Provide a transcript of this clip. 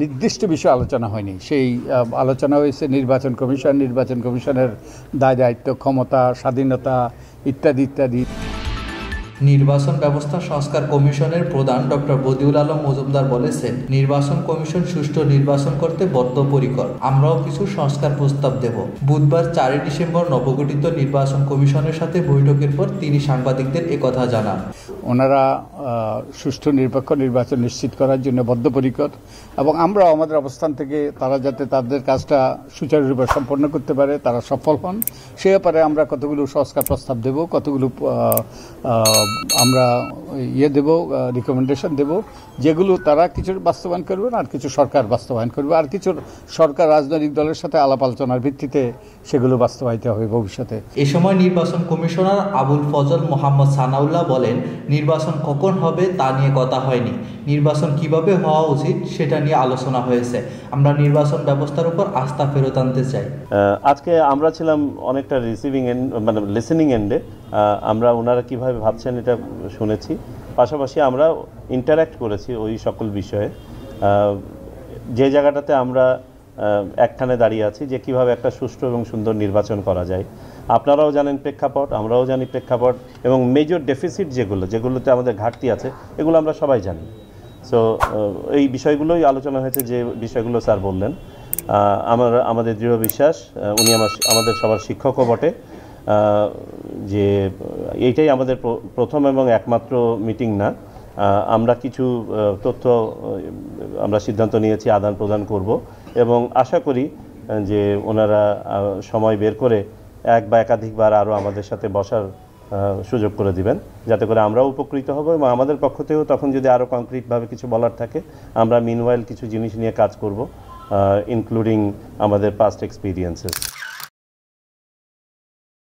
নির্দিষ্ট বিষয় আলোচনা হয়নি। সেই আলোচনা হয়েছে নির্বাচন কমিশনের দায় দায়িত্ব, ক্ষমতা, স্বাধীনতা ইত্যাদি ইত্যাদি। নির্বাচন ব্যবস্থা সংস্কার কমিশনের প্রধান ডক্টর বদিউল আলম মজুমদার বলেছেন, নির্বাচন কমিশন সুষ্ঠু নির্বাচন করতে বদ্ধপরিকর। আমরাও কিছু সংস্কার প্রস্তাব দেব। বুধবার 4 ডিসেম্বর নবগঠিত নির্বাচন কমিশনের সাথে বৈঠকের পর তিনি সাংবাদিকদের একথা জানান। ওনারা সুষ্ঠু নিরপেক্ষ নির্বাচন নিশ্চিত করার জন্য বদ্ধপরিকর এবং আমরাও আমাদের অবস্থান থেকে তারা যাতে তাদের কাজটা সুচারুরূপে সম্পন্ন করতে পারে, তারা সফল হন, সে ব্যাপারে আমরা কতগুলো সংস্কার প্রস্তাব দেব, কতগুলো আমরা দেব, রিকমেন্ডেশন দেব, যেগুলো তারা কিছু বাস্তবায়ন করবেন আর কিছু সরকার বাস্তবায়ন করবে, আর কিছু সরকার রাজনৈতিক দলের সাথে আলাপ আলোচনার ভিত্তিতে সেগুলো বাস্তবায়িত হবে ভবিষ্যতে। এ সময় নির্বাচন কমিশনার আবুল ফজল মোহাম্মদ সানাউল্লাহ বলেন, নির্বাচন কখন হবে তা নিয়ে কথা হয়নি, নির্বাচন কিভাবে হওয়া উচিত সেটা নিয়ে আলোচনা হয়েছে। আমরা নির্বাচন ব্যবস্থার উপর আস্থা ফেরত আনতে চাই। আজকে আমরা ছিলাম অনেকটা রিসিভিং এন্ড, মানে লিসেনিং এন্ডে। আমরা ওনারা কিভাবে ভাবছেন এটা শুনেছি, পাশাপাশি আমরা ইন্টারঅ্যাক্ট করেছি ওই সকল বিষয়ে। যে জায়গাটাতে আমরা একখানে দাঁড়িয়ে আছি যে কিভাবে একটা সুষ্ঠু এবং সুন্দর নির্বাচন করা যায়। আপনারাও জানেন প্রেক্ষাপট, আমরাও জানি প্রেক্ষাপট, এবং মেজর ডেফিসিট যেগুলোতে আমাদের ঘাটতি আছে এগুলো আমরা সবাই জানি। সো এই বিষয়গুলোই আলোচনা হয়েছে, যে বিষয়গুলো স্যার বললেন। আমাদের দৃঢ় বিশ্বাস, উনি আমাদের সবার শিক্ষকও বটে, যে এইটাই আমাদের প্রথম এবং একমাত্র মিটিং না। আমরা কিছু তথ্য আমরা সিদ্ধান্ত নিয়েছি আদান প্রদান করব, এবং আশা করি যে ওনারা সময় বের করে এক বা একাধিকবার আরও আমাদের সাথে বসার সুযোগ করে দিবেন, যাতে করে আমরাও উপকৃত হব, এবং আমাদের পক্ষ থেকেও তখন যদি আরও কংক্রিটভাবে কিছু বলার থাকে আমরা মিনওয়াইল কিছু জিনিস নিয়ে কাজ করব, ইনক্লুডিং আমাদের পাস্ট এক্সপিরিয়েন্সেস।